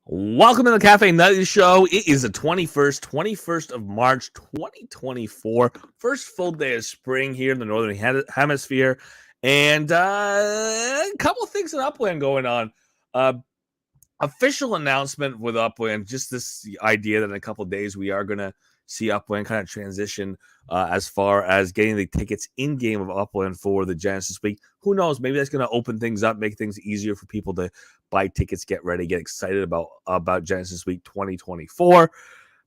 Welcome to the Cafe Nutty Show. It is the 21st of March, 2024. First full day of spring here in the Northern Hemisphere. And a couple things in Upland going on. Official announcement with Upland, just this idea that in a couple days we are going to see Upland kind of transition as far as getting the tickets in-game of Upland for the Genesis Week. Who knows? Maybe that's going to open things up, make things easier for people to buy tickets, get ready, get excited about Genesis Week 2024.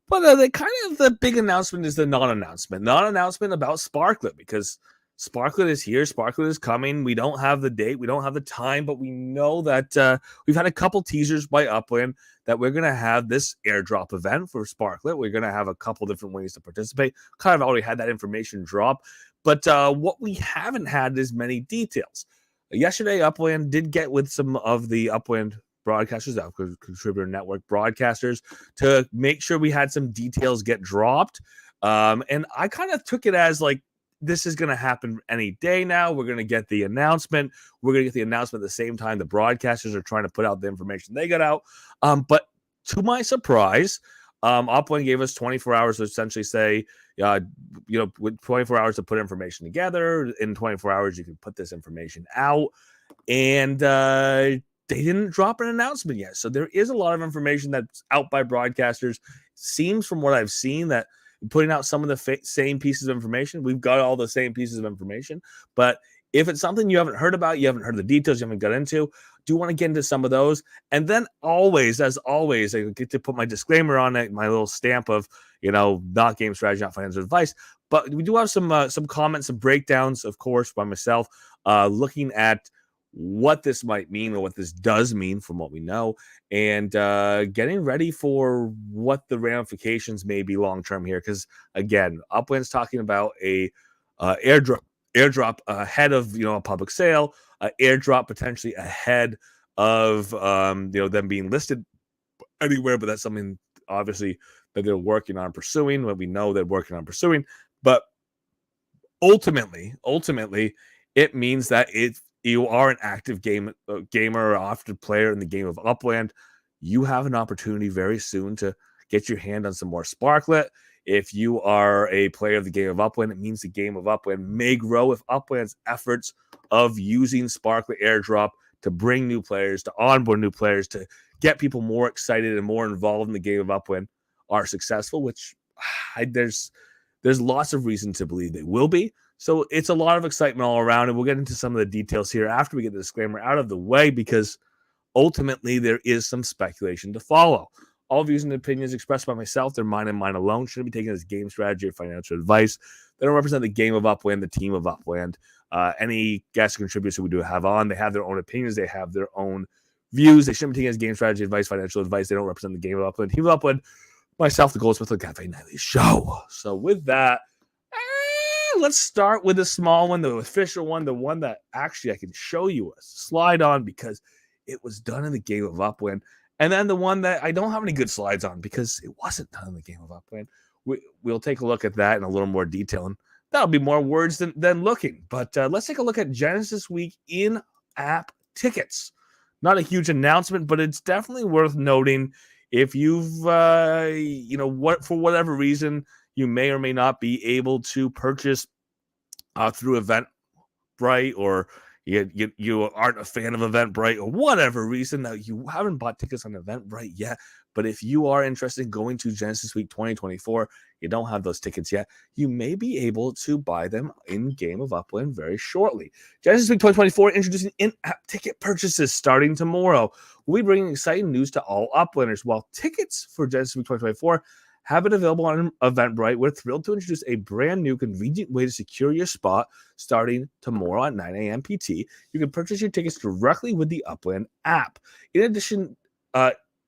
But the big announcement is the non-announcement about Sparklet, because Sparklet is here. Sparklet is coming. We don't have the date. We don't have the time, but we know that we've had a couple teasers by Upland that we're going to have this airdrop event for Sparklet. We're going to have a couple different ways to participate. Kind of already had that information drop, but what we haven't had is many details. Yesterday, Upland did get with some of the Upland broadcasters, the Contributor Network broadcasters, to make sure we had some details get dropped. And I kind of took it as like, this is going to happen any day now. We're going to get the announcement. We're going to get the announcement at the same time the broadcasters are trying to put out the information they got out. But to my surprise, Upland gave us 24 hours to essentially say, with 24 hours to put information together. In 24 hours, you can put this information out. And they didn't drop an announcement yet. So there is a lot of information that's out by broadcasters. Seems from what I've seen that putting out some of the same pieces of information. We've got all the same pieces of information, but if it's something you haven't heard about, you haven't heard the details, you haven't got into, do want to get into some of those. And then as always, I get to put my disclaimer on it, my little stamp of, not game strategy, not financial advice. But we do have some comments, some breakdowns, of course, by myself, looking at what this might mean or what this does mean from what we know, and getting ready for what the ramifications may be long term here. Because again, Upland's talking about a airdrop ahead of a public sale, airdrop potentially ahead of them being listed anywhere. But that's something obviously that they're working on pursuing. What we know they're working on pursuing, but ultimately, it means that you are an active gamer or active player in the game of Upland, you have an opportunity very soon to get your hand on some more Sparklet. If you are a player of the game of Upland, it means the game of Upland may grow if Upland's efforts of using Sparklet airdrop to bring new players, to onboard new players, to get people more excited and more involved in the game of Upland are successful, which there's lots of reason to believe they will be. So it's a lot of excitement all around, and we'll get into some of the details here after we get the disclaimer out of the way, because ultimately there is some speculation to follow. All views and opinions expressed by myself, they're mine and mine alone, shouldn't be taken as game strategy or financial advice. They don't represent the game of Upland, the team of Upland. Any guest contributors who we do have on, they have their own opinions, they have their own views. They shouldn't be taken as game strategy advice, financial advice. They don't represent the game of Upland, team of Upland. Myself, the Goldsmith, the Cafe Nightly Show. So with that, let's start with the small one, the official one, the one that actually I can show you a slide on because it was done in the game of Upland. And then the one that I don't have any good slides on because it wasn't done in the game of Upland. We'll take a look at that in a little more detail, and that'll be more words than looking. But let's take a look at Genesis Week in-app tickets. Not a huge announcement, but it's definitely worth noting if you've, for whatever reason, you may or may not be able to purchase through Eventbrite, or you aren't a fan of Eventbrite, or whatever reason that you haven't bought tickets on Eventbrite yet. But if you are interested in going to Genesis Week 2024, you don't have those tickets yet, you may be able to buy them in Game of Upland very shortly. Genesis Week 2024 introducing in-app ticket purchases starting tomorrow. We'll be bringing exciting news to all Uplanders. While tickets for Genesis Week 2024 have it available on Eventbrite, we're thrilled to introduce a brand new convenient way to secure your spot starting tomorrow at 9 a.m. PT. You can purchase your tickets directly with the Upland app. In addition,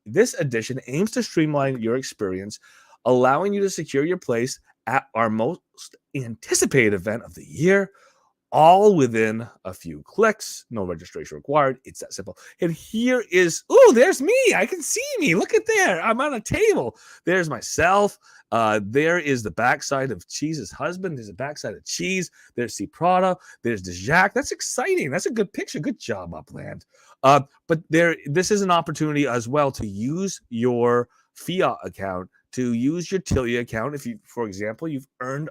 this edition aims to streamline your experience, allowing you to secure your place at our most anticipated event of the year all within a few clicks. No registration required. It's that simple. And here is, oh, there's me. I can see me. Look at there. I'm on a table. There's myself. There is the backside of Cheese's husband. There's the backside of Cheese. There's C Prada. There's the Jacques. That's exciting. That's a good picture. Good job, Upland. But this is an opportunity as well to use your fiat account, to use your Tilia account. If you, for example, you've earned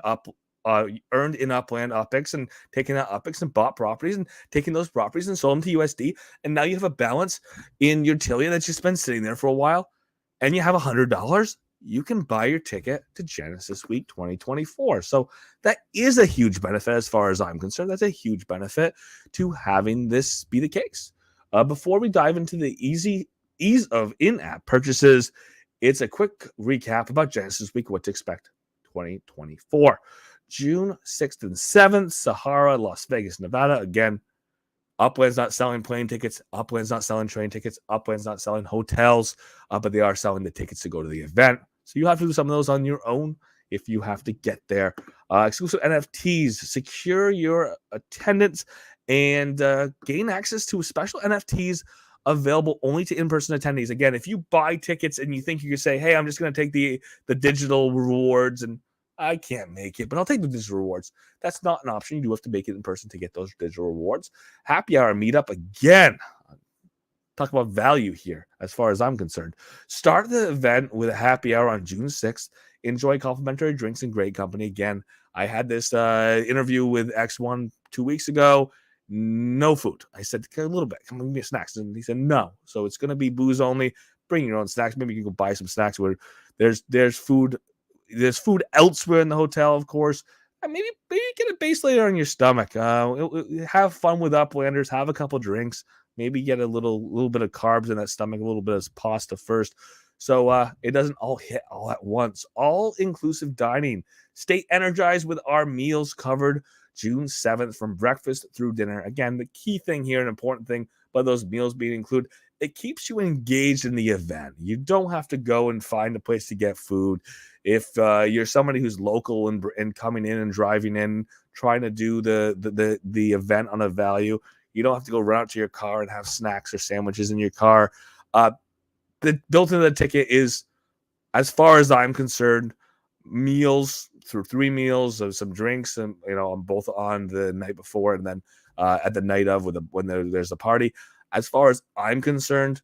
in Upland UPX and taken that UPX and bought properties and taken those properties and sold them to USD, and now you have a balance in your Tilia that's just been sitting there for a while, and you have $100. You can buy your ticket to Genesis Week 2024. So that is a huge benefit as far as I'm concerned. That's a huge benefit to having this be the case. Before we dive into the ease of in-app purchases, it's a quick recap about Genesis Week, what to expect 2024. June 6th and 7th, Sahara, Las Vegas, Nevada. Again, Upland's not selling plane tickets. Upland's not selling train tickets. Upland's not selling hotels, but they are selling the tickets to go to the event. So you have to do some of those on your own if you have to get there. Exclusive NFTs, secure your attendance, and gain access to special NFTs available only to in-person attendees. Again, if you buy tickets and you think you can say, hey, I'm just going to take the digital rewards and I can't make it, but I'll take the digital rewards. That's not an option. You do have to make it in person to get those digital rewards. Happy hour meetup again. Talk about value here as far as I'm concerned. Start the event with a happy hour on June 6th. Enjoy complimentary drinks and great company. Again, I had this interview with X1 2 weeks ago. No food. I said, a little bit. Come on, give me snacks. And he said, no. So it's going to be booze only. Bring your own snacks. Maybe you can go buy some snacks where there's food. There's food elsewhere in the hotel, of course. And maybe get a base layer on your stomach. Have fun with Uplanders. Have a couple drinks. Maybe get a little bit of carbs in that stomach, a little bit of pasta first. So it doesn't all hit all at once. All-inclusive dining. Stay energized with our meals covered June 7th from breakfast through dinner. Again, the key thing here, an important thing about those meals being included, it keeps you engaged in the event. You don't have to go and find a place to get food. If you're somebody who's local and coming in and driving in, trying to do the event on a value, you don't have to go run out to your car and have snacks or sandwiches in your car. The built into the ticket is, as far as I'm concerned, meals through 3 meals of some drinks, and both on the night before and then at the night of when there's a party. As far as I'm concerned,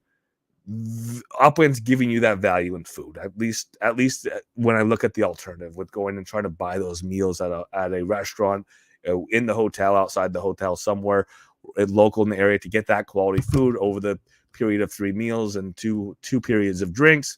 Upland's giving you that value in food. At least when I look at the alternative with going and trying to buy those meals at a restaurant, in the hotel, outside the hotel, somewhere local in the area, to get that quality food over the period of 3 meals and two periods of drinks,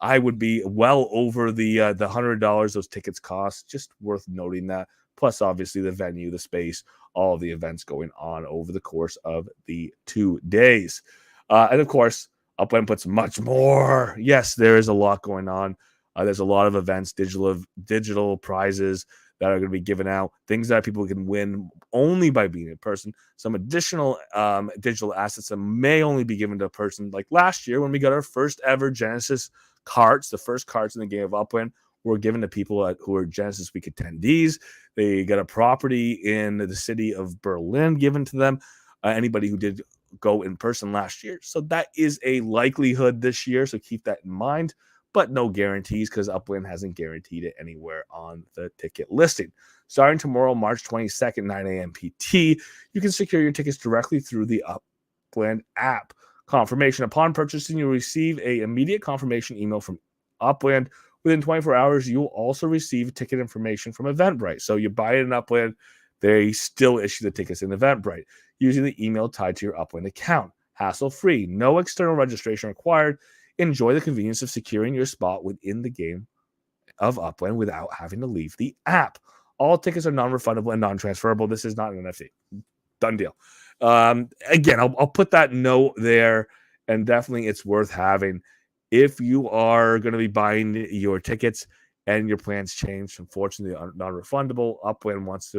I would be well over the $100 those tickets cost. Just worth noting that. Plus, obviously, the venue, the space, all of the events going on over the course of the 2 days. And of course, Upland puts much more. Yes, there is a lot going on. There's a lot of events, digital prizes that are going to be given out, things that people can win only by being in person, some additional digital assets that may only be given to a person. Like last year when we got our first ever Genesis carts, the first carts in the game of Upland were given to people who are Genesis Week attendees. They got a property in the city of Berlin given to them, anybody who did go in person last year. So that is a likelihood this year, so keep that in mind. But no guarantees, because Upland hasn't guaranteed it anywhere on the ticket listing. Starting tomorrow, March 22nd, 9 a.m. PT, you can secure your tickets directly through the Upland app. Confirmation. Upon purchasing, you'll receive an immediate confirmation email from Upland. Within 24 hours, you'll also receive ticket information from Eventbrite. So you buy it in Upland, they still issue the tickets in Eventbrite using the email tied to your Upland account. Hassle-free. No external registration required. Enjoy the convenience of securing your spot within the game of Upland without having to leave the app. All tickets are non-refundable and non-transferable. This is not an NFT. Done deal. Again, I'll put that note there, and definitely it's worth having. If you are going to be buying your tickets and your plans change, unfortunately, non-refundable, Upland wants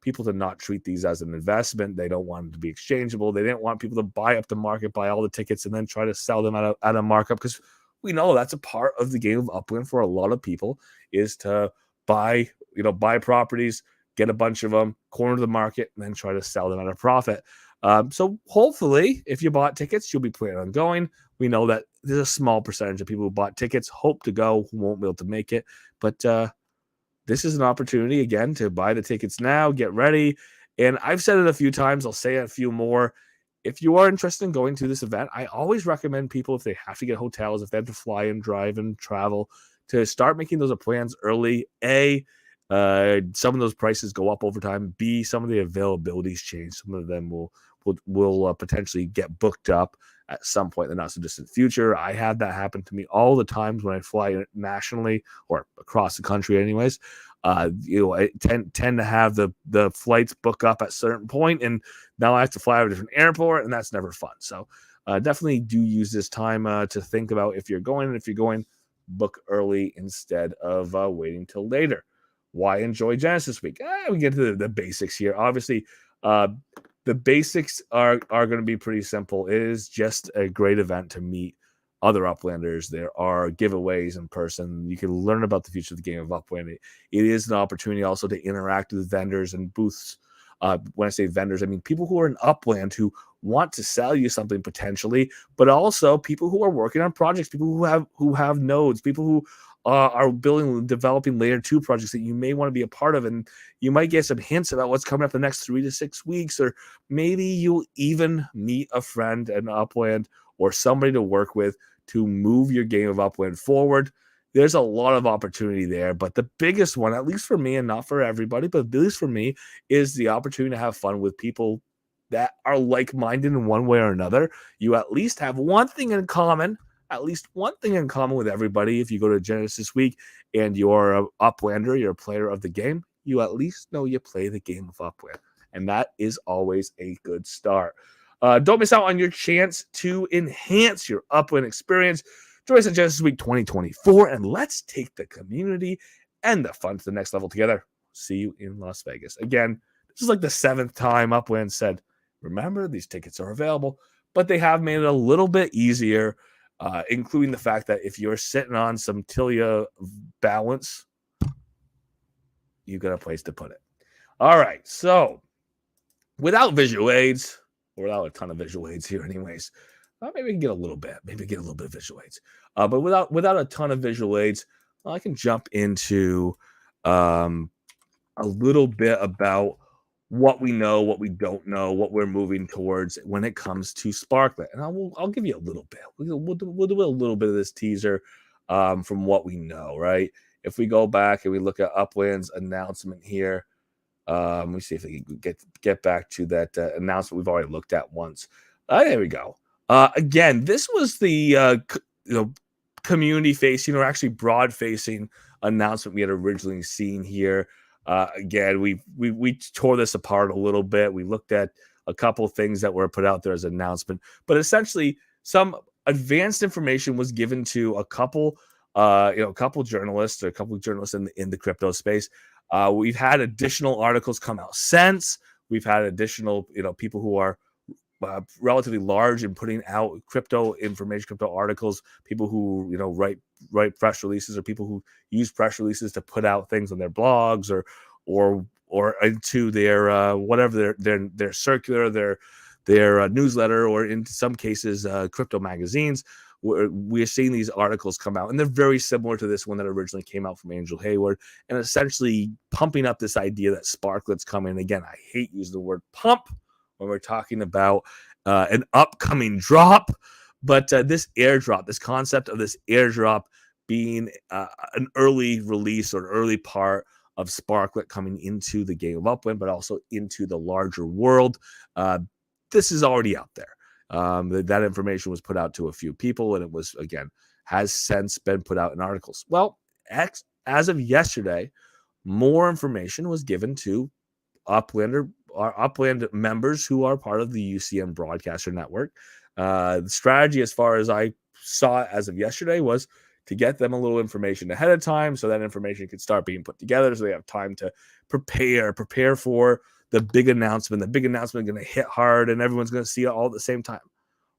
people to not treat these as an investment. They don't want them to be exchangeable. They didn't want people to buy up the market, buy all the tickets, and then try to sell them at a markup, because we know that's a part of the game of Upland for a lot of people, is to buy properties, get a bunch of them, corner the market, and then try to sell them at a profit. So hopefully, if you bought tickets, you'll be planning on going. We know that there's a small percentage of people who bought tickets, hope to go, who won't be able to make it. But this is an opportunity, again, to buy the tickets now, get ready. And I've said it a few times. I'll say it a few more. If you are interested in going to this event, I always recommend people, if they have to get hotels, if they have to fly and drive and travel, to start making those plans early. Some of those prices go up over time. B, some of the availabilities change. Some of them will potentially get booked up at some point in the not so distant future. I had that happen to me all the times when I fly nationally or across the country anyways. I tend to have the flights book up at a certain point, and now I have to fly to a different airport, and that's never fun. So definitely do use this time to think about if you're going, and if you're going, book early instead of waiting till later. Why enjoy Genesis Week? We get to the basics here. Obviously, the basics are going to be pretty simple. It is just a great event to meet other Uplanders. There are giveaways in person. You can learn about the future of the game of Upland. It is an opportunity also to interact with vendors and booths. When I say vendors, I mean people who are in Upland who want to sell you something potentially, but also people who are working on projects, people who have nodes, people who are developing layer 2 projects that you may want to be a part of, and you might get some hints about what's coming up the next 3 to 6 weeks, or maybe you'll even meet a friend in Upland or somebody to work with to move your game of Upland forward. There's a lot of opportunity there, but the biggest one, at least for me, and not for everybody, but at least for me, is the opportunity to have fun with people that are like-minded in one way or another. You at least have one thing in common, with everybody. If you go to Genesis Week and you're an Uplander, you're a player of the game, you at least know you play the game of Upland, and that is always a good start. Don't miss out on your chance to enhance your Upland experience. Join us at Genesis Week 2024, and let's take the community and the fun to the next level together. See you in Las Vegas. Again, this is like the 7th time Upland said, remember, these tickets are available, but they have made it a little bit easier, including the fact that if you're sitting on some Tilia balance, you got a place to put it. All right, so without visual aids, or without a ton of visual aids here anyways, maybe we can get a little bit of visual aids. But without a ton of visual aids, I can jump into a little bit about what we know, what we don't know, what we're moving towards when it comes to Sparklet. And I'll give you a little bit. We'll do a little bit of this teaser from what we know, right? If we go back and we look at Upland's announcement here, let me see if we can get back to that announcement we've already looked at once. There we go. Again, this was the community facing, or actually broad facing announcement we had originally seen here. Again, we tore this apart a little bit. We looked at a couple things that were put out there as an announcement, but essentially some advanced information was given to a couple journalists in the crypto space. We've had additional articles come out since. We've had additional, people who are relatively large in putting out crypto information, crypto articles, people who write press releases, or people who use press releases to put out things on their blogs or into their whatever their circular, their newsletter, or in some cases crypto magazines. We're seeing these articles come out, and they're very similar to this one that originally came out from Angel Hayward, and essentially pumping up this idea that Sparklet's coming. Again, I hate using the word pump when we're talking about an upcoming drop, but this concept of this airdrop being an early release or an early part of Sparklet coming into the game of Upland, but also into the larger world. This is already out there. That information was put out to a few people, and it was, again, has since been put out in articles. Well, as of yesterday, more information was given to Upland members who are part of the UCM Broadcaster Network. The strategy, as far as I saw it as of yesterday, was to get them a little information ahead of time, so that information could start being put together, so they have time to prepare for the big announcement. The big announcement is going to hit hard, and everyone's going to see it all at the same time.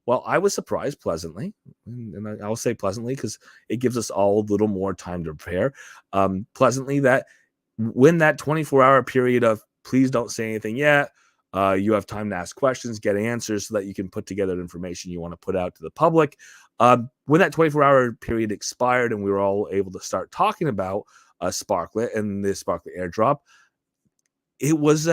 Well, I was surprised pleasantly, and I'll say pleasantly because it gives us all a little more time to prepare. Pleasantly that when that 24-hour period of please don't say anything yet, you have time to ask questions, get answers so that you can put together the information you want to put out to the public. When that 24-hour period expired and we were all able to start talking about Sparklet and the Sparklet airdrop, it was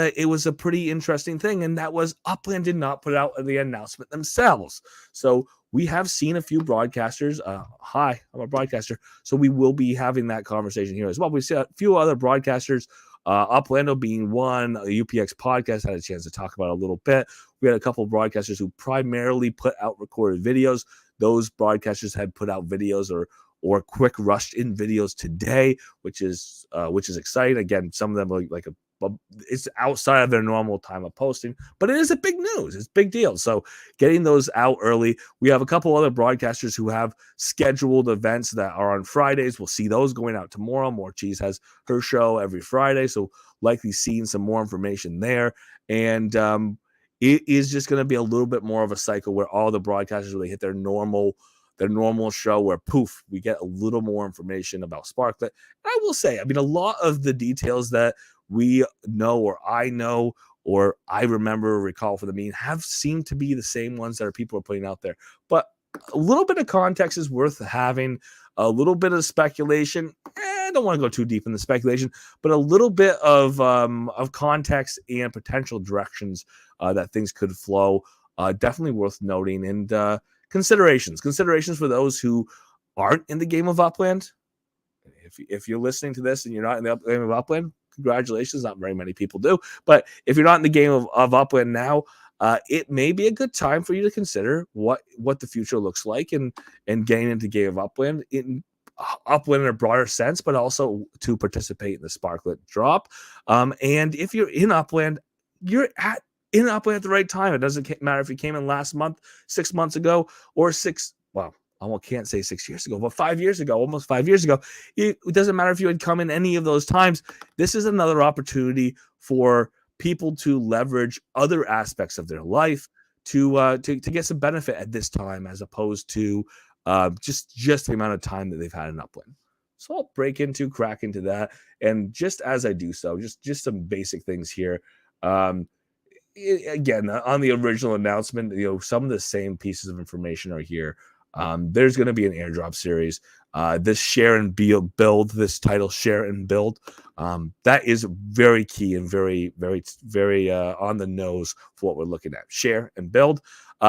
a pretty interesting thing, and that was Upland did not put out the announcement themselves. So we have seen a few broadcasters. Hi, I'm a broadcaster, so we will be having that conversation here as well. We see a few other broadcasters, Uplando being one. UPX podcast had a chance to talk about it a little bit. We had a couple of broadcasters who primarily put out recorded videos. Those broadcasters had put out videos or quick rushed in videos today, which is exciting. Again, some of them are like it's outside of their normal time of posting, but it is a big news. It's a big deal. So getting those out early. We have a couple other broadcasters who have scheduled events that are on Fridays. We'll see those going out tomorrow. More Cheese has her show every Friday, so likely seeing some more information there. And it is just going to be a little bit more of a cycle where all the broadcasters really hit their normal show where poof, we get a little more information about Sparklet. And I will say, I mean, a lot of the details that we know or I know or I remember or recall for the meeting have seemed to be the same ones that people are putting out there. But a little bit of context is worth having, a little bit of speculation. I don't want to go too deep in the speculation, but a little bit of context and potential directions that things could flow. Definitely worth noting. And considerations for those who aren't in the game of Upland. If you're listening to this and you're not in the game of Upland, congratulations. Not very many people do. But if you're not in the game of Upland now, it may be a good time for you to consider what the future looks like and getting into the game of Upland in a broader sense, but also to participate in the Sparklet drop. And if you're in Upland, you're in Upland at the right time. It doesn't matter if you came in last month, 6 months ago, or I can't say 6 years ago, but 5 years ago, almost 5 years ago. It doesn't matter if you had come in any of those times. This is another opportunity for people to leverage other aspects of their life to get some benefit at this time, as opposed to just the amount of time that they've had in Upland. So I'll crack into that. And just as I do so, just some basic things here. Again, on the original announcement, some of the same pieces of information are here. There's going to be an airdrop series. This share and build, this title share and build, that is very key and very, very, very on the nose for what we're looking at. Share and build.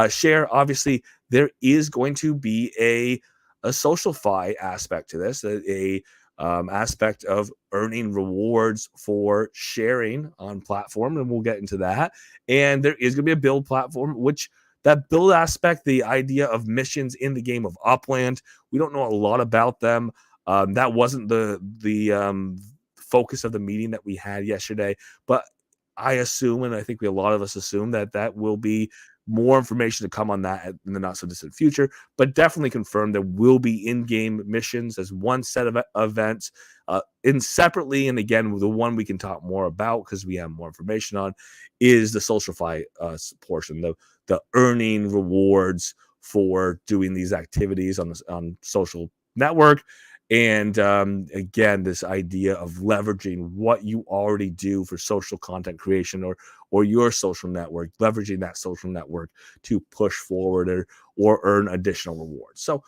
Share, obviously, there is going to be a socialify aspect to this, a aspect of earning rewards for sharing on platform, and we'll get into that. And there is going to be a build platform, which that build aspect, the idea of missions in the game of Upland, we don't know a lot about them. That wasn't the focus of the meeting that we had yesterday, but I assume, and I think a lot of us assume, that will be more information to come on that in the not so distant future, but definitely confirmed there will be in-game missions as one set of events, in separately. And again, the one we can talk more about because we have more information on is the socialify portion, the earning rewards for doing these activities on social network. And again, this idea of leveraging what you already do for social content creation or your social network, leveraging that social network to push forward or earn additional rewards. So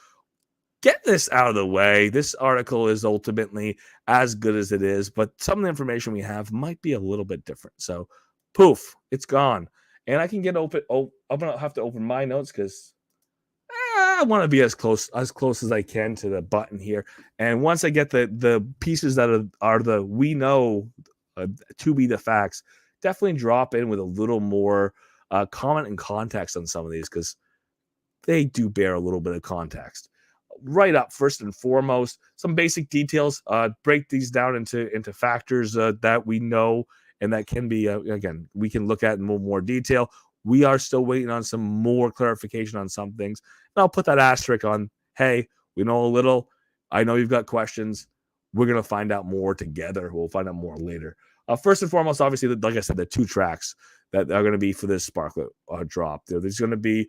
get this out of the way. This article is ultimately as good as it is, but some of the information we have might be a little bit different. So poof, it's gone. And I can get open. I'm going to have to open my notes because I want to be as close as I can to the button here. And once I get the pieces that are the we know to be the facts, definitely drop in with a little more comment and context on some of these, because they do bear a little bit of context. Right up, first and foremost, some basic details. Break these down into factors that we know and that can be, again, we can look at in more detail. We are still waiting on some more clarification on some things. And I'll put that asterisk on, hey, we know a little. I know you've got questions. We're going to find out more together. We'll find out more later. First and foremost, obviously, like I said, the 2 tracks that are going to be for this Sparklet drop. There's going to be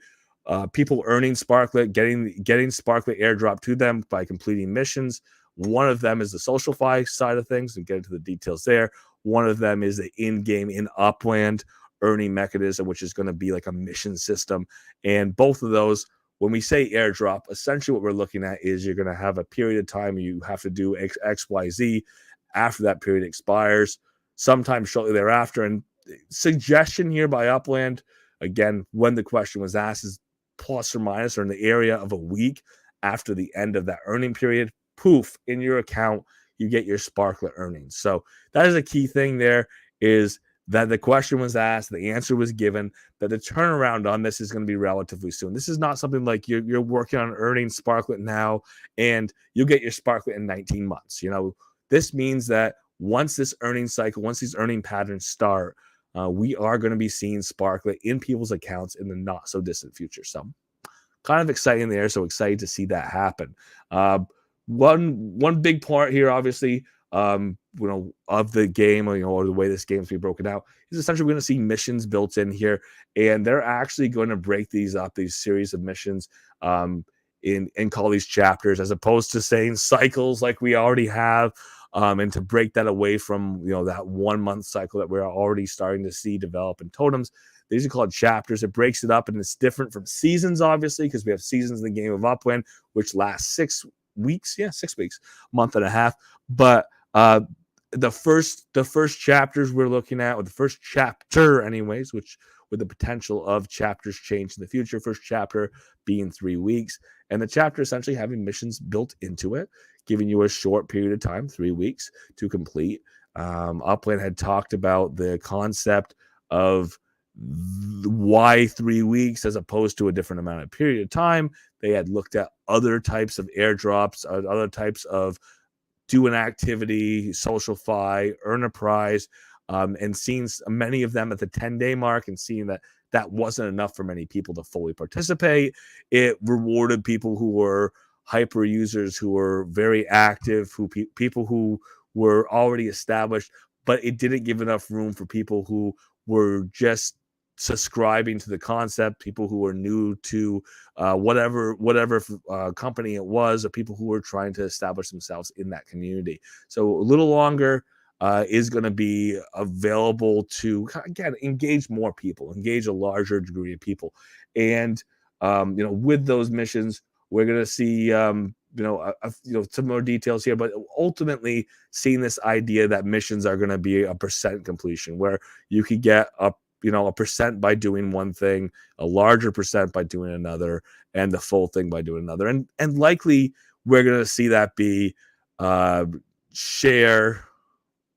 people earning Sparklet, getting Sparklet airdrop to them by completing missions. One of them is the SocialFi side of things, and get into the details there. One of them is the in-game in Upland earning mechanism, which is going to be like a mission system. And both of those, when we say airdrop, essentially what we're looking at is you're going to have a period of time you have to do XYZ. After that period expires, sometime shortly thereafter. And suggestion here by Upland, again, when the question was asked, is plus or minus or in the area of a week after the end of that earning period. Poof, in your account, you get your Sparklet earnings. So that is a key thing there, is that the question was asked, the answer was given, that the turnaround on this is going to be relatively soon. This is not something like you're working on earning Sparklet now and you'll get your Sparklet in 19 months. This means that once this earning cycle, once these earning patterns start, we are going to be seeing Sparklet in people's accounts in the not so distant future. So kind of exciting there. So excited to see that happen. One big part here, obviously, of the game, or the way this game's be broken out, is essentially we're going to see missions built in here, and they're actually going to break these up, these series of missions, and call these chapters, as opposed to saying cycles like we already have, and to break that away from that 1 month cycle that we're already starting to see develop in totems. These are called chapters. It breaks it up, and it's different from seasons, obviously, because we have seasons in the game of Upland, which last 6 weeks, 6 weeks, month and a half. But the first chapters we're looking at, or the first chapter anyways, which with the potential of chapters change in the future, first chapter being 3 weeks, and the chapter essentially having missions built into it, giving you a short period of time, 3 weeks, to complete. Upland had talked about the concept of why 3 weeks as opposed to a different amount of period of time. They had looked at other types of airdrops, other types of do an activity, SocialFi, earn a prize, and seeing many of them at the 10-day mark, and seeing that wasn't enough for many people to fully participate. It rewarded people who were hyper users, who were very active, people who were already established, but it didn't give enough room for people who were just subscribing to the concept, people who were new to whatever company it was, or people who were trying to establish themselves in that community. So a little longer is going to be available to, again, engage more people, engage a larger degree of people. And with those missions, we're going to see some more details here, but ultimately seeing this idea that missions are going to be a percent completion, where you could get a percent by doing one thing, a larger percent by doing another, and the full thing by doing another. And likely we're going to see that be share,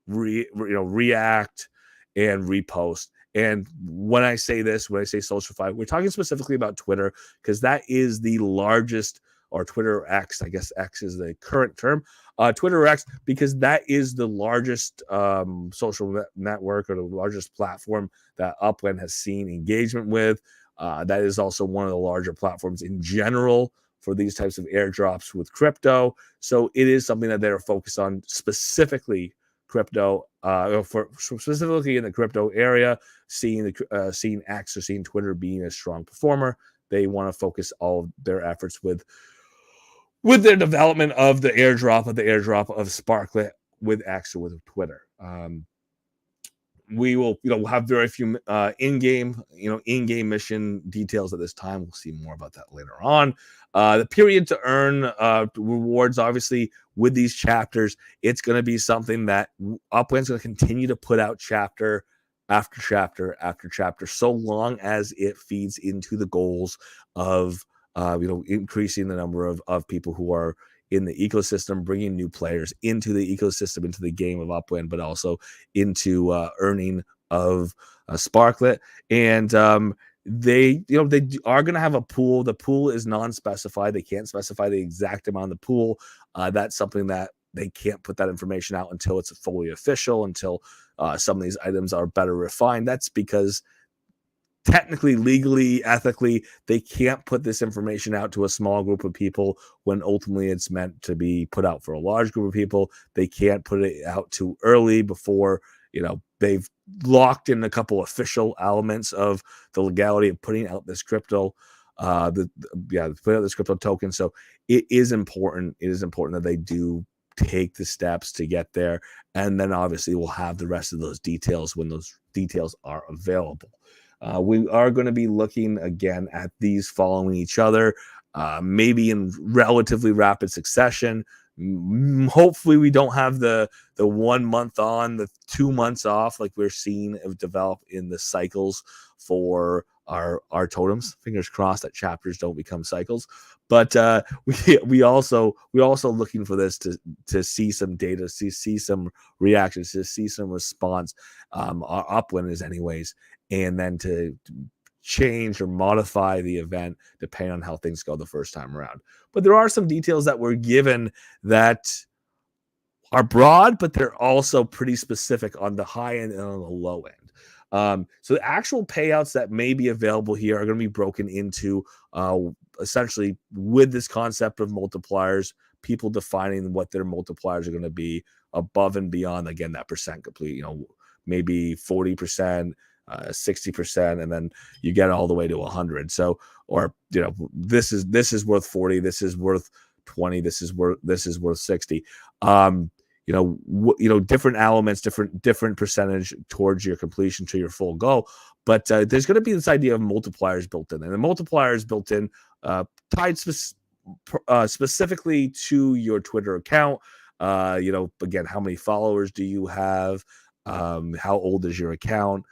react, and repost. And when I say SocialFi, we're talking specifically about Twitter, because that is the largest, or Twitter X, I guess X is the current term, Twitter X, because that is the largest social network, or the largest platform that Upland has seen engagement with. That is also one of the larger platforms in general for these types of airdrops with crypto. So it is something that they're focused on, specifically crypto, specifically in the crypto area, seeing X or seeing Twitter being a strong performer. They want to focus all of their efforts with their development of the airdrop of Sparklet with X or with Twitter. We will, have very few in-game mission details at this time. We'll see more about that later on. The period to earn rewards, obviously, with these chapters, it's going to be something that Upland's going to continue to put out chapter after chapter after chapter, so long as it feeds into the goals of increasing the number of people who are in the ecosystem, bringing new players into the ecosystem, into the game of Upland, but also into earning of Sparklet. And they are going to have a pool. The pool is non-specified. They can't specify the exact amount of the pool. That's something that they can't put that information out until it's fully official, until some of these items are better refined. That's because technically, legally, ethically, they can't put this information out to a small group of people when ultimately it's meant to be put out for a large group of people. They can't put it out too early before they've locked in a couple official elements of the legality of putting out this crypto, putting out this crypto token. So it is important. It is important that they do take the steps to get there. And then obviously we'll have the rest of those details when those details are available. We are going to be looking again at these following each other, maybe in relatively rapid succession. Hopefully we don't have the 1 month on, the 2 months off, like we're seeing develop in the cycles for our totems. Fingers crossed that chapters don't become cycles. But we also looking for this to see some data, see some reactions, to see some response. Our upwind is anyways, and then to change or modify the event depending on how things go the first time around. But there are some details that were given that are broad, but they're also pretty specific on the high end and on the low end. So the actual payouts that may be available here are going to be broken into essentially with this concept of multipliers, people defining what their multipliers are going to be above and beyond, again, that percent complete, maybe 40%, 60%, and then you get all the way to 100. So, or this is worth 40, this is worth 20, this is worth 60. Different elements, different percentage towards your completion to your full goal. But there's going to be this idea of multipliers built in, and the multipliers built in tied specifically to your Twitter account. Again, how many followers do you have? How old is your account?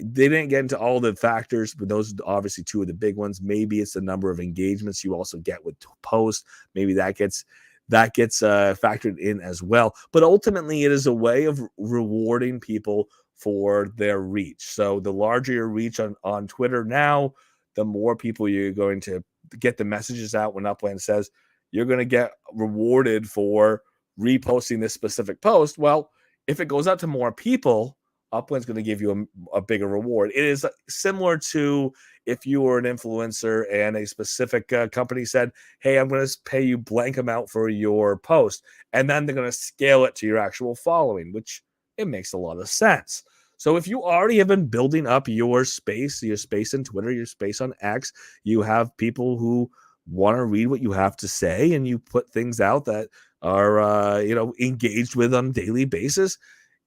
They didn't get into all the factors, but those are obviously two of the big ones. Maybe it's the number of engagements you also get with posts. Maybe that gets factored in as well. But ultimately, it is a way of rewarding people for their reach. So the larger your reach on Twitter now, the more people you're going to get the messages out when Upland says you're going to get rewarded for reposting this specific post. Well, if it goes out to more people, Upland's going to give you a bigger reward. It is similar to if you were an influencer and a specific company said, hey, I'm going to pay you blank amount for your post. And then they're going to scale it to your actual following, which it makes a lot of sense. So if you already have been building up your space in Twitter, your space on X, you have people who want to read what you have to say, and you put things out that are, engaged with on a daily basis.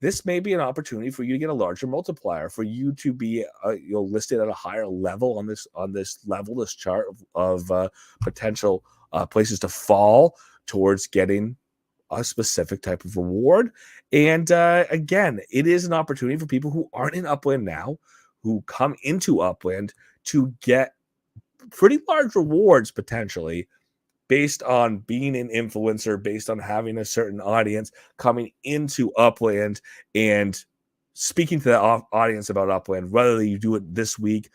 This may be an opportunity for you to get a larger multiplier, for you to be listed at a higher level on this chart of potential places to fall towards getting a specific type of reward. And again, it is an opportunity for people who aren't in Upland now, who come into Upland to get pretty large rewards potentially, based on being an influencer, based on having a certain audience, coming into Upland and speaking to the audience about Upland, whether you do it this week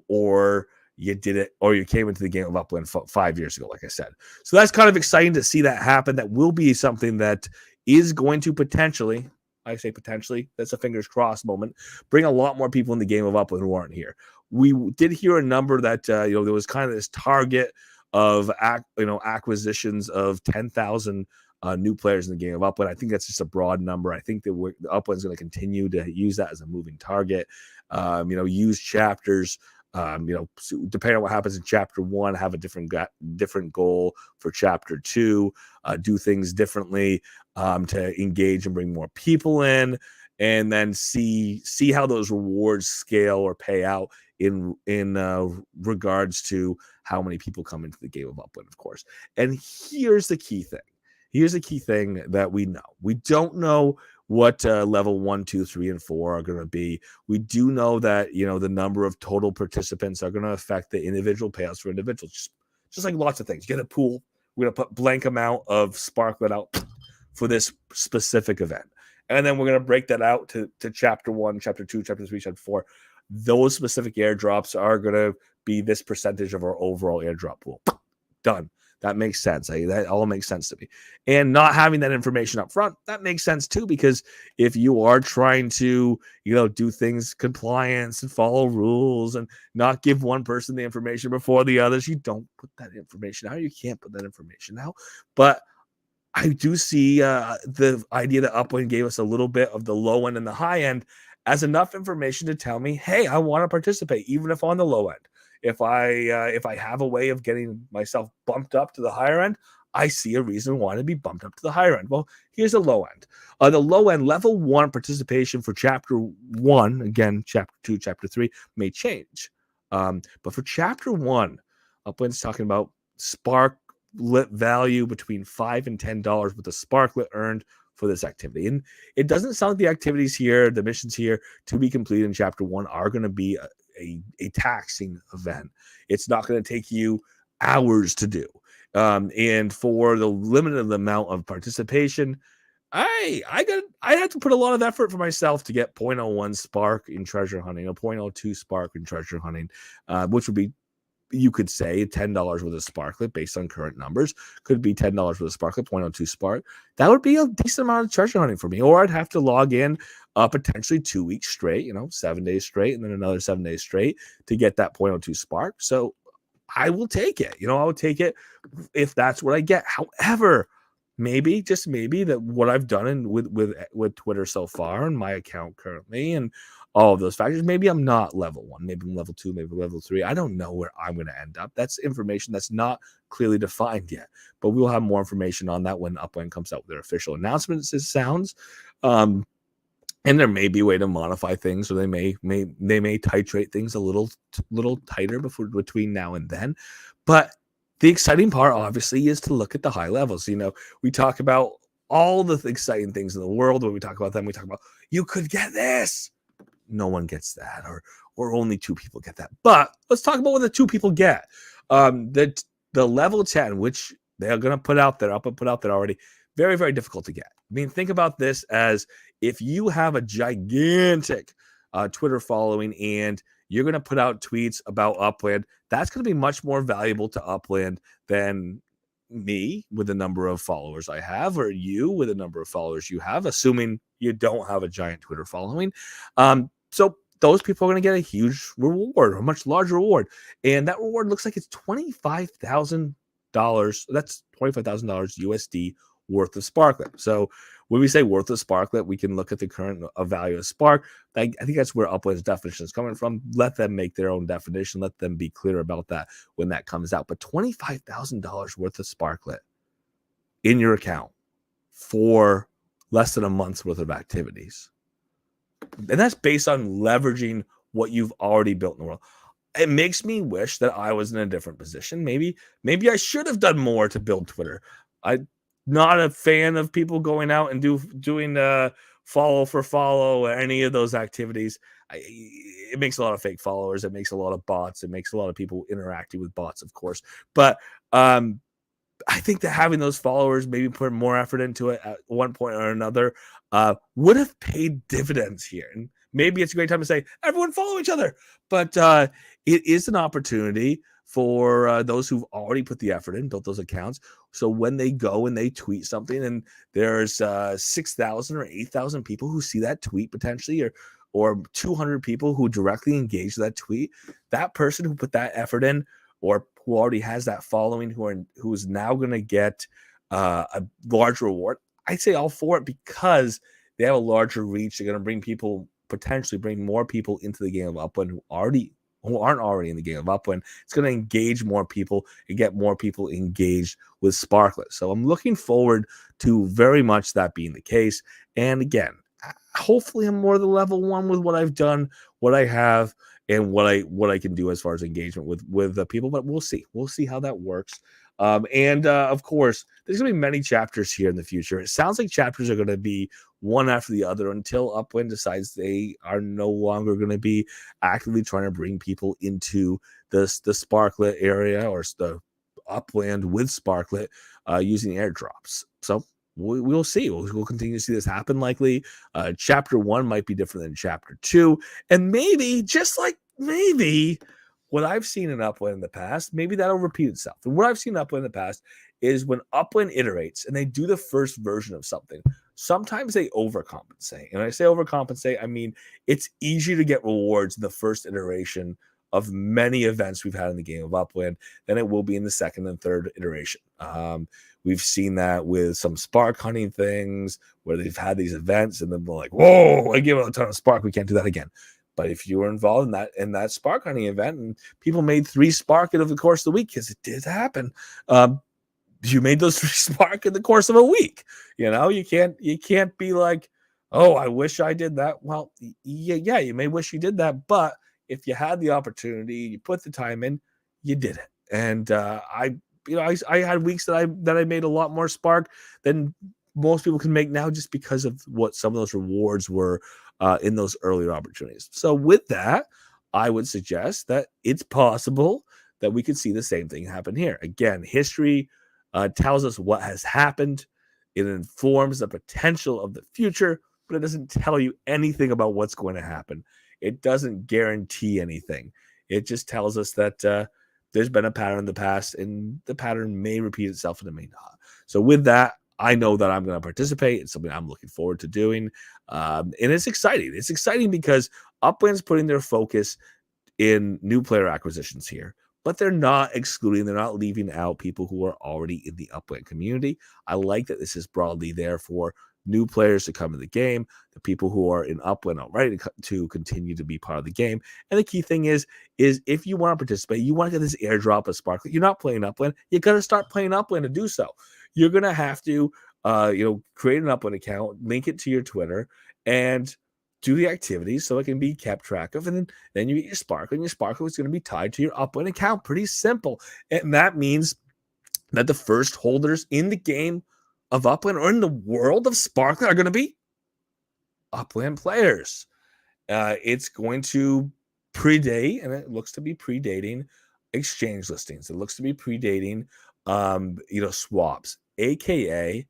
or you did it or you came into the game of Upland 5 years ago, like I said. So that's kind of exciting to see that happen. That will be something that is going to potentially, I say potentially, that's a fingers crossed moment, bring a lot more people in the game of Upland who aren't here. We did hear a number that, there was kind of this target of acquisitions of 10,000 new players in the game of Upland. I think that's just a broad number. I think that the Upland's going to continue to use that as a moving target. Use chapters. Depending on what happens in chapter 1, have a different goal for chapter 2. Do things differently to engage and bring more people in, and then see how those rewards scale or pay out in regards to how many people come into the game of Upland, of course. And here's the key thing. Here's the key thing that we know. We don't know what level 1, 2, 3, and 4 are going to be. We do know that, the number of total participants are going to affect the individual payouts for individuals. Just like lots of things. You get a pool. We're going to put blank amount of Sparklet out for this specific event. And then we're going to break that out to chapter 1, chapter 2, chapter 3, chapter 4. Those specific airdrops are going to be this percentage of our overall airdrop pool. Done. That makes sense. That all makes sense to me. And not having that information up front, that makes sense too, because if you are trying to, do things compliance and follow rules and not give one person the information before the others, you don't put that information out. You can't put that information out. But I do see the idea that Upland gave us a little bit of the low end and the high end as enough information to tell me, hey, I want to participate, even if on the low end. if I have a way of getting myself bumped up to the higher end, I see a reason why to be bumped up to the higher end. Well, here's the low end. The low end, level 1 participation for chapter 1, again, chapter 2, chapter 3 may change. But for chapter 1, Upland's talking about Sparklet value between $5 and $10 with the Sparklet earned for this activity. And it doesn't sound like the activities here, the missions here to be completed in chapter 1 are going to be a taxing event. It's not going to take you hours to do. And for the limited amount of participation, I had to put a lot of effort for myself to get 0.01 spark in treasure hunting, a 0.02 spark in treasure hunting, which would be, you could say, $10 with a Sparklet based on current numbers. Could be $10 with a Sparklet, 0.02 spark. That would be a decent amount of treasure hunting for me. Or I'd have to log in potentially 2 weeks straight, 7 days straight, and then another 7 days straight to get that 0.02 spark. So I will take it. I will take it if that's what I get. However, maybe, just maybe, that what I've done with Twitter so far and my account currently and all of those factors, maybe I'm not level 1, maybe I'm level 2, maybe level 3. I don't know where I'm going to end up. That's information that's not clearly defined yet, but we'll have more information on that when Upland comes out with their official announcements. It sounds, and there may be a way to modify things, or they may titrate things a little tighter between now and then. But the exciting part, obviously, is to look at the high levels. We talk about all the exciting things in the world. When we talk about them, we talk about, you could get this. No one gets that, or only 2 people get that. But let's talk about what the 2 people get. The level 10, which they're going to put out there, already, very, very difficult to get. I mean, think about this as if you have a gigantic Twitter following and you're going to put out tweets about Upland, that's going to be much more valuable to Upland than me with the number of followers I have, or you with the number of followers you have, assuming you don't have a giant Twitter following. So those people are going to get a huge reward, a much larger reward. And that reward looks like it's $25,000. That's $25,000 USD worth of Sparklet. So when we say worth of Sparklet, we can look at the current value of Spark. I think that's where Upland's definition is coming from. Let them make their own definition. Let them be clear about that when that comes out. But $25,000 worth of Sparklet in your account for less than a month's worth of activities. And that's based on leveraging what you've already built in the world. It makes me wish that I was in a different position. Maybe I should have done more to build Twitter. I'm not a fan of people going out and doing follow for follow or any of those activities. It makes a lot of fake followers. It makes a lot of bots. It makes a lot of people interacting with bots, of course. But I think that having those followers, maybe put more effort into it at one point or another, would have paid dividends here. And maybe it's a great time to say, everyone follow each other. But it is an opportunity for those who've already put the effort in, built those accounts. So when they go and they tweet something and there's 6,000 or 8,000 people who see that tweet potentially, or 200 people who directly engage that tweet, that person who put that effort in, or who already has that following, who is now going to get a large reward, I say all for it, because they have a larger reach. They're going to potentially bring more people into the game of Upland who aren't already in the game of Upland. It's going to engage more people and get more people engaged with Sparklet. So I'm looking forward to very much that being the case. And again, hopefully I'm more the level 1 with what I've done, what I have, and what I can do as far as engagement with the people. But we'll see. We'll see how that works. Of course, there's going to be many chapters here in the future. It sounds like chapters are going to be one after the other until Upland decides they are no longer going to be actively trying to bring people into the Sparklet area, or the Upland with Sparklet using airdrops. So we'll see. We'll continue to see this happen. Likely, chapter 1 might be different than chapter 2, and maybe, what I've seen in Upland in the past, maybe that'll repeat itself. And what I've seen in Upland in the past is when Upland iterates and they do the first version of something, sometimes they overcompensate. And when I say overcompensate, I mean it's easier to get rewards in the first iteration of many events we've had in the game of Upland than it will be in the second and third iteration. We've seen that with some spark hunting things where they've had these events and then they're like, whoa, I gave it a ton of spark. We can't do that again. But if you were involved in that spark hunting event and people made 3 spark over the course of the week, because it did happen, you made those 3 spark in the course of a week. You can't be like, oh, I wish I did that. Well, yeah, you may wish you did that, but if you had the opportunity, you put the time in, you did it. And I had weeks that I made a lot more spark than most people can make now, just because of what some of those rewards were in those earlier opportunities. So with that, I would suggest that it's possible that we could see the same thing happen here. Again, history tells us what has happened. It informs the potential of the future, but it doesn't tell you anything about what's going to happen. It doesn't guarantee anything. It just tells us that there's been a pattern in the past, and the pattern may repeat itself and it may not. So with that, I know that I'm going to participate. It's something I'm looking forward to doing. And it's exciting. It's exciting because Upland's putting their focus in new player acquisitions here, but they're not leaving out people who are already in the Upland community. I like that this is broadly there for new players to come in the game, the people who are in Upland already to continue to be part of the game. And the key thing is if you want to participate, you want to get this airdrop of Sparklet, you're not playing Upland, you got to start playing Upland to do so. You're going to have to, create an Upland account, link it to your Twitter, and do the activities so it can be kept track of. And then you get your Sparklet, and your Sparklet is going to be tied to your Upland account. Pretty simple. And that means that the first holders in the game of Upland or in the world of Sparklet are going to be Upland players. It's going to predate, and it looks to be predating exchange listings. It looks to be predating, swaps, aka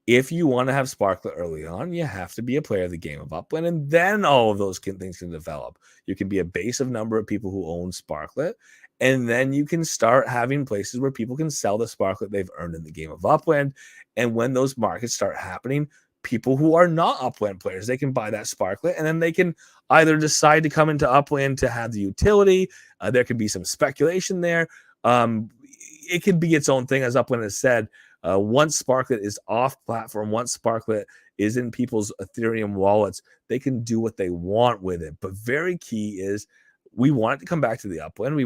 if you want to have Sparklet early on, you have to be a player of the game of Upland, and then all of those things can develop. You can be a base of number of people who own Sparklet, and then you can start having places where people can sell the Sparklet they've earned in the game of Upland. And when those markets start happening, people who are not Upland players, they can buy that Sparklet, and then they can either decide to come into Upland to have the utility. There can be some speculation there. It can be its own thing, as Upland has said. Once Sparklet is off platform, once Sparklet is in people's Ethereum wallets, they can do what they want with it. But very key is we want it to come back to the Upland.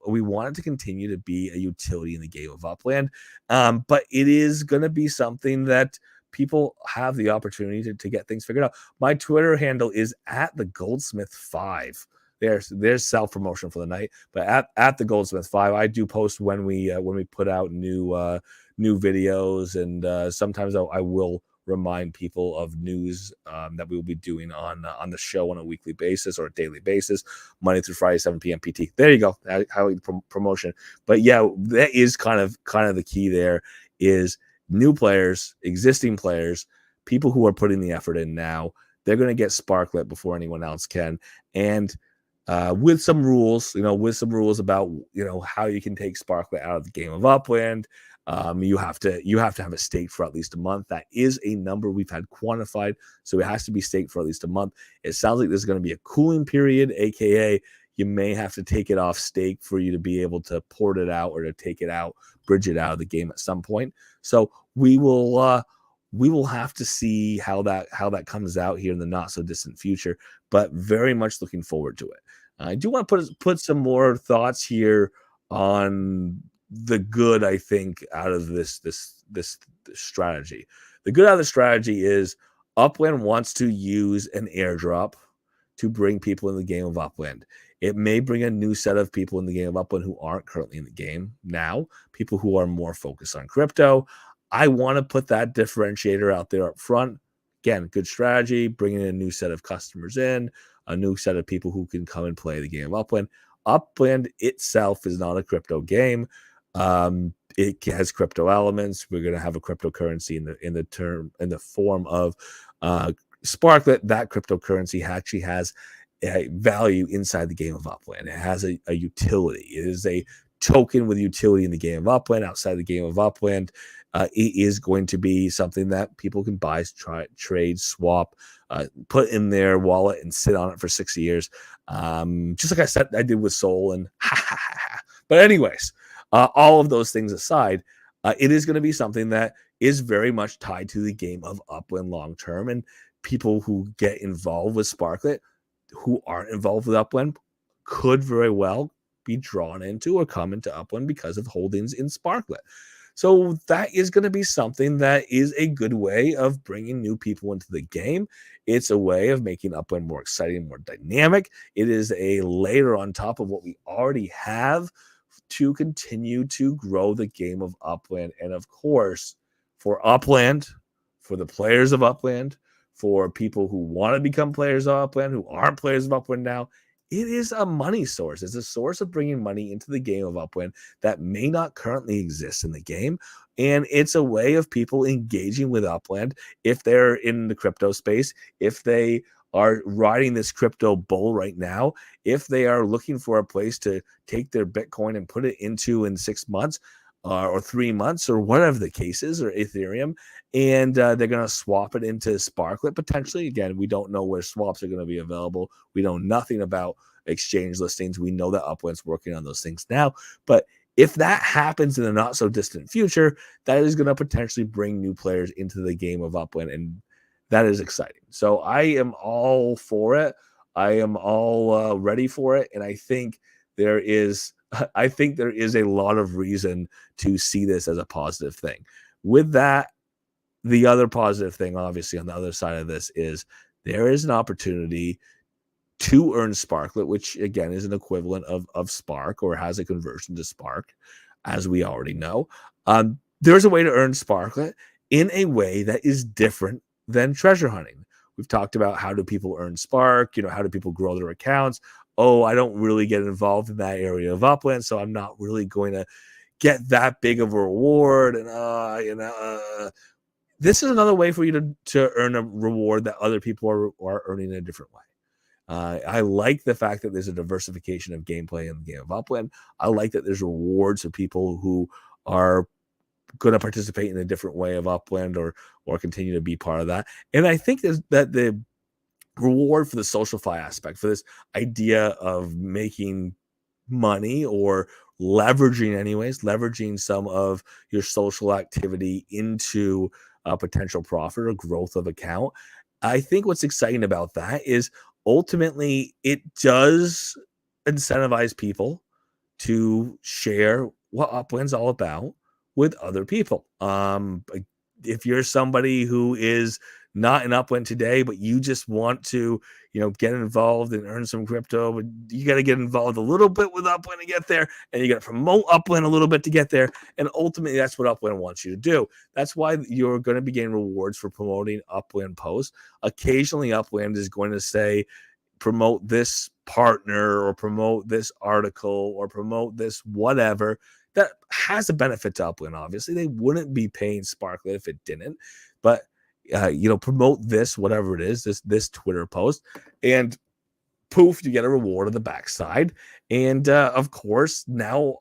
We want it to continue to be a utility in the game of Upland. But it is going to be something that people have the opportunity to get things figured out. My Twitter handle is at the Goldsmith5. There's self-promotion for the night, but at the Goldsmith5, I do post when we put out new videos, and sometimes I will remind people of news that we will be doing on the show on a weekly basis or a daily basis, Monday through Friday, 7 p.m. PT. There you go, highlight promotion. But yeah, that is kind of the key. There is new players, existing players, people who are putting the effort in now. They're going to get Sparklet before anyone else can, and with some rules, about how you can take Sparklet out of the game of Upland. You have to have it staked for at least a month. That is a number we've had quantified, so it has to be staked for at least a month. It sounds like there's going to be a cooling period, aka you may have to take it off stake for you to be able to port it out or to take it out, bridge it out of the game at some point. So we will have to see how that comes out here in the not so distant future, but very much looking forward to it. I do want to put some more thoughts here on the good, I think, out of this strategy. The good out of the strategy is Upland wants to use an airdrop to bring people in the game of Upland. It may bring a new set of people in the game of Upland who aren't currently in the game now, people who are more focused on crypto. I want to put that differentiator out there up front. Again, good strategy, bringing in a new set of customers in, a new set of people who can come and play the game of Upland. Upland itself is not a crypto game. It has crypto elements. We're going to have a cryptocurrency in the form of Sparklet. That cryptocurrency actually has a value inside the game of Upland. It has a utility. It is a token with utility in the game of Upland. Outside the game of Upland, it is going to be something that people can buy, trade, swap, put in their wallet and sit on it for 6 years. Just like I said, I did with Sol and But anyways, all of those things aside, it is going to be something that is very much tied to the game of Upland long term. And people who get involved with Sparklet, who aren't involved with Upland could very well be drawn into or come into Upland because of holdings in Sparklet. So that is going to be something that is a good way of bringing new people into the game. It's a way of making Upland more exciting, more dynamic. It is a layer on top of what we already have to continue to grow the game of Upland. And of course, for Upland, for the players of Upland, for people who want to become players of Upland, who aren't players of Upland now, it is a money source. It's a source of bringing money into the game of Upland that may not currently exist in the game. And it's a way of people engaging with Upland if they're in the crypto space, if they are riding this crypto bull right now, if they are looking for a place to take their Bitcoin and put it into in 6 months or 3 months or whatever the case is, or Ethereum, and they're going to swap it into Sparklet potentially. Again, we don't know where swaps are going to be available. We know nothing about exchange listings. We know that Upland's working on those things now, but if that happens in the not so distant future, that is going to potentially bring new players into the game of Upland, and that is exciting. So I am all for it. I am all ready for it, and I think there is a lot of reason to see this as a positive thing. With that, the other positive thing, obviously, on the other side of this is there is an opportunity to earn Sparklet, which again is an equivalent of Spark or has a conversion to Spark, as we already know. There's a way to earn Sparklet in a way that is different than treasure hunting. We've talked about how do people earn Spark, how do people grow their accounts. Oh, I don't really get involved in that area of Upland, so I'm not really going to get that big of a reward. And this is another way for you to earn a reward that other people are earning in a different way. I like the fact that there's a diversification of gameplay in the game of Upland. I like that there's rewards for people who are going to participate in a different way of Upland or continue to be part of that. And I think that the reward for the SocialFi aspect, for this idea of making money or leveraging some of your social activity into a potential profit or growth of account. I think what's exciting about that is ultimately it does incentivize people to share what Upland's all about with other people. If you're somebody who is not in Upland today, but you just want to, get involved and earn some crypto, but you got to get involved a little bit with Upland to get there, and you got to promote Upland a little bit to get there. And ultimately, that's what Upland wants you to do. That's why you're going to be getting rewards for promoting Upland posts. Occasionally, Upland is going to say, promote this partner or promote this article or promote this whatever that has a benefit to Upland. Obviously, they wouldn't be paying Sparklet if it didn't, but promote this, whatever it is, this Twitter post, and poof, you get a reward on the backside. And of course, now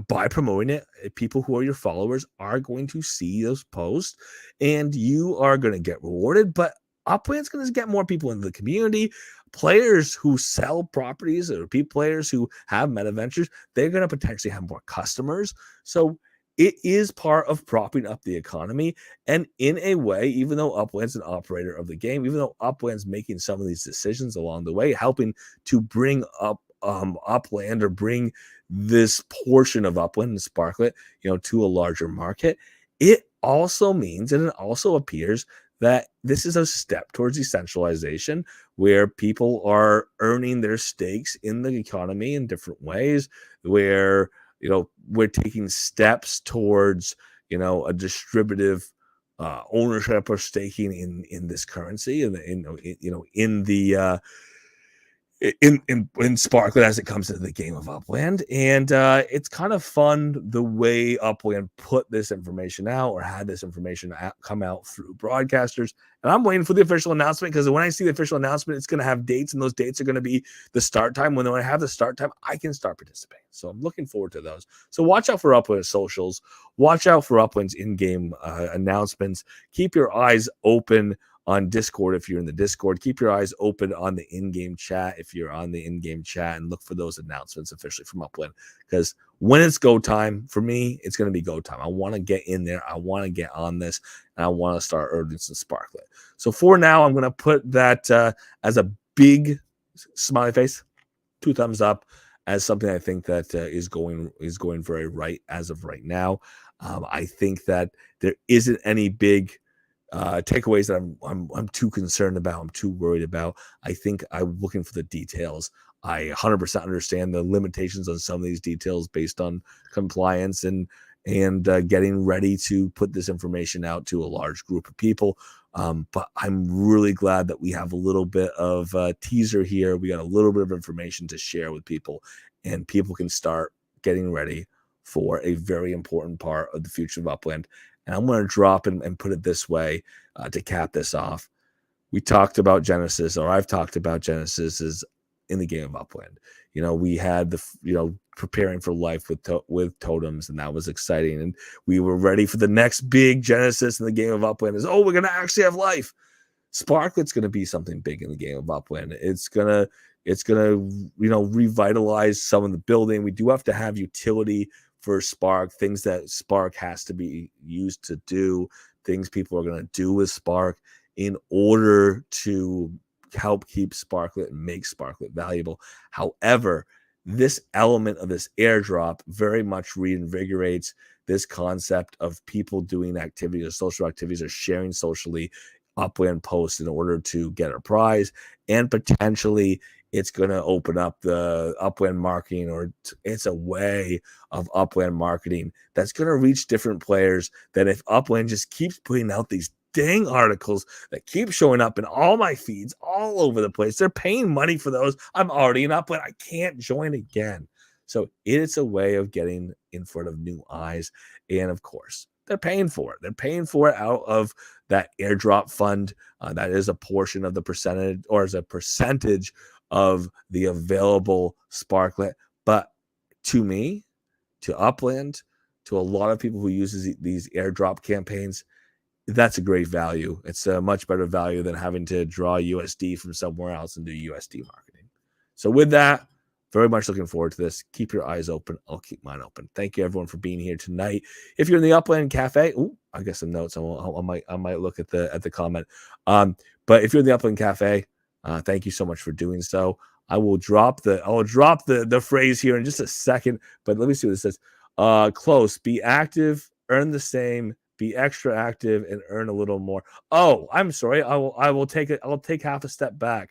by promoting it, people who are your followers are going to see those posts, and you are going to get rewarded. But Upland's going to get more people into the community. Players who sell properties or players who have meta ventures, they're going to potentially have more customers. So it is part of propping up the economy. And in a way, even though Upland's an operator of the game, even though Upland's making some of these decisions along the way, helping to bring up Upland or bring this portion of Upland and Sparklet, to a larger market, it also means, and it also appears that this is a step towards decentralization where people are earning their stakes in the economy in different ways, where we're taking steps towards a distributive ownership or staking in this currency and in Sparklet as it comes into the game of Upland. And it's kind of fun the way Upland put this information out or had this information come out through broadcasters. And I'm waiting for the official announcement, because when I see the official announcement, it's going to have dates, and those dates are going to be the start time. When I have the start time, I can start participating. So I'm looking forward to those. So watch out for Upland's socials. Watch out for Upland's in-game announcements. Keep your eyes open on Discord if you're in the Discord. Keep your eyes open on the in-game chat if you're on the in-game chat, and look for those announcements officially from Upland, because when it's go time, for me, it's going to be go time. I want to get in there. I want to get on this, and I want to start earning some Sparklet. So for now, I'm going to put that as a big smiley face, 2 thumbs up as something I think that is going very right as of right now. I think that there isn't any big takeaways that I'm too concerned about. I'm too worried about. I think I'm looking for the details. I 100% understand the limitations on some of these details based on compliance and getting ready to put this information out to a large group of people. But I'm really glad that we have a little bit of a teaser here. We got a little bit of information to share with people, and people can start getting ready for a very important part of the future of Upland. And I'm going to drop and put it this way to cap this off. We talked about Genesis, or I've talked about Genesis is in the game of Upland. We had preparing for life with totems, and that was exciting. And we were ready for the next big Genesis in the game of Upland. We're going to actually have life. Sparklet's going to be something big in the game of Upland. It's gonna revitalize some of the building. We do have to have utility for Spark, things that Spark has to be used to do, things people are going to do with Spark in order to help keep Sparklet and make Sparklet valuable. However, this element of this airdrop very much reinvigorates this concept of people doing activities or social activities or sharing socially Upland posts in order to get a prize, and potentially it's going to open up the Upland marketing, or it's a way of Upland marketing that's going to reach different players than if Upland just keeps putting out these dang articles that keep showing up in all my feeds all over the place. They're paying money for those. I'm already in Upland. I can't join again. So it's a way of getting in front of new eyes. And of course, they're paying for it. They're paying for it out of that airdrop fund. That is a portion of the percentage, or as a percentage of the available Sparklet. But to me, to Upland, to a lot of people who use these airdrop campaigns, that's a great value. It's a much better value than having to draw USD from somewhere else and do USD marketing. So with that, very much looking forward to this. Keep your eyes open. I'll keep mine open. Thank you, everyone, for being here tonight. If you're in the Upland Cafe, I got some notes. I might look at the comment. But if you're in the Upland Cafe, thank you so much for doing so. I will drop the phrase here in just a second. But let me see what it says. Close. Be active. Earn the same. Be extra active and earn a little more. Oh, I'm sorry. I will take it. I'll take half a step back.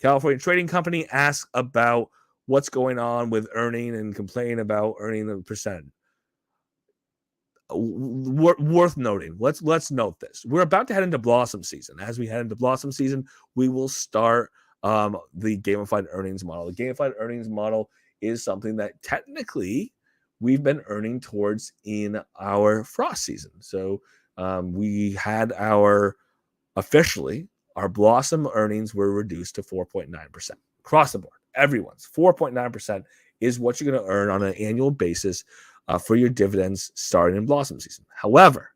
California Trading Company asks about what's going on with earning and complaining about earning a percent. Worth noting. Let's note this. We're about to head into Blossom season. As we head into Blossom season, we will start the gamified earnings model. The gamified earnings model is something that technically we've been earning towards in our Frost season. So we had our Blossom earnings were reduced to 4.9% across the board. Everyone's 4.9% is what you're going to earn on an annual basis for your dividends starting in Blossom season. However,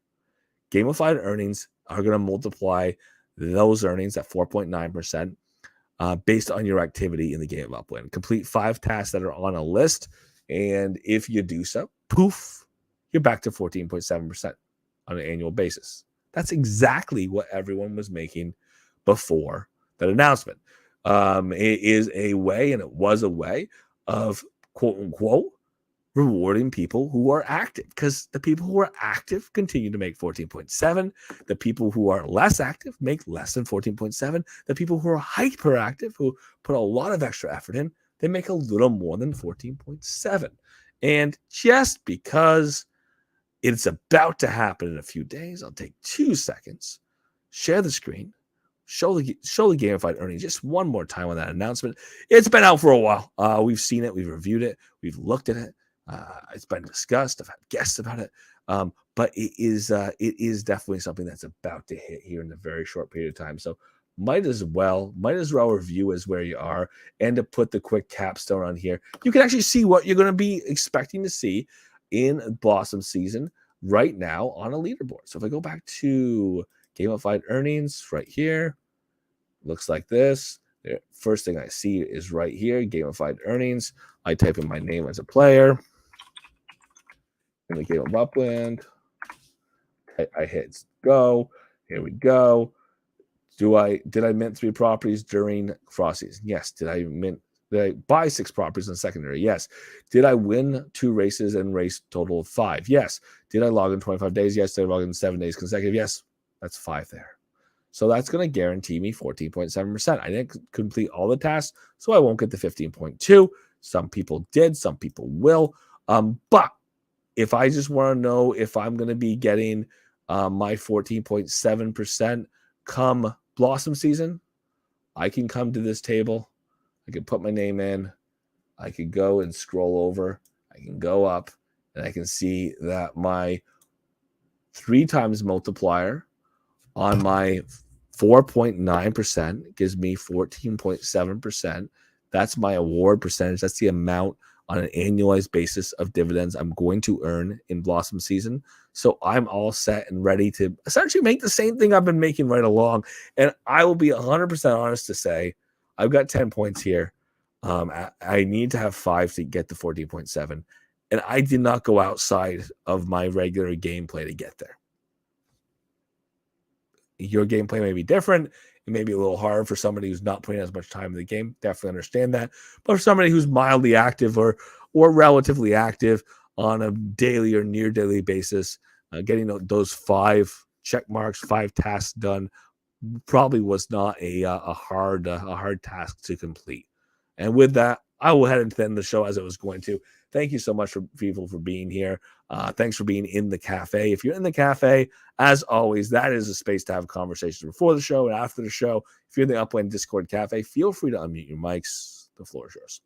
gamified earnings are going to multiply those earnings at 4.9% based on your activity in the game of Upland. Complete 5 tasks that are on a list, and if you do so, poof, you're back to 14.7% on an annual basis. That's exactly what everyone was making before that announcement. It is a way, and it was a way of, quote unquote, rewarding people who are active, because the people who are active continue to make 14.7. The people who are less active make less than 14.7. The people who are hyperactive, who put a lot of extra effort in, they make a little more than 14.7. And just because it's about to happen in a few days, I'll take 2 seconds, share the screen, show the gamified earnings just one more time on that announcement. It's been out for a while. We've seen it. We've reviewed it. We've looked at it. It's been discussed. I've had guests about it. But it is definitely something that's about to hit here in a very short period of time. So might as well review as where you are, and to put the quick capstone on here, you can actually see what you're going to be expecting to see in Blossom season right now on a leaderboard. So if I go back to gamified earnings right here, looks like this. The first thing I see is right here, gamified earnings. I type in my name as a player in the game of Upland. I hit go. Here we go. Did I mint 3 properties during frost season? Yes. Did I buy 6 properties in secondary? Yes. Did I win 2 races and race total of 5? Yes. Did I log in 25 days? Yes. Did I log in 7 days consecutive? Yes. That's 5 there. So that's going to guarantee me 14.7%. I didn't complete all the tasks, so I won't get the 15.2. Some people did, some people will. But if I just want to know if I'm going to be getting my 14.7% come blossom season, I can come to this table. I can put my name in. I can go and scroll over. I can go up, and I can see that my 3 times multiplier on my 4.9% gives me 14.7%. That's my award percentage. That's the amount on an annualized basis of dividends I'm going to earn in blossom season. So I'm all set and ready to essentially make the same thing I've been making right along. And I will be 100% honest to say I've got 10 points here. I need to have 5 to get to 14.7. And I did not go outside of my regular gameplay to get there. Your gameplay may be different. It may be a little hard for somebody who's not putting as much time in the game. Definitely understand that. But for somebody who's mildly active or relatively active on a daily or near daily basis, getting those 5 check marks, 5 tasks done probably was not a hard task to complete. And with that, I will head into the end of the show as I was going to. Thank you so much for people for being here. Thanks for being in the cafe. If you're in the cafe, as always, that is a space to have conversations before the show and after the show. If you're in the Upland Discord cafe, feel free to unmute your mics. The floor is yours.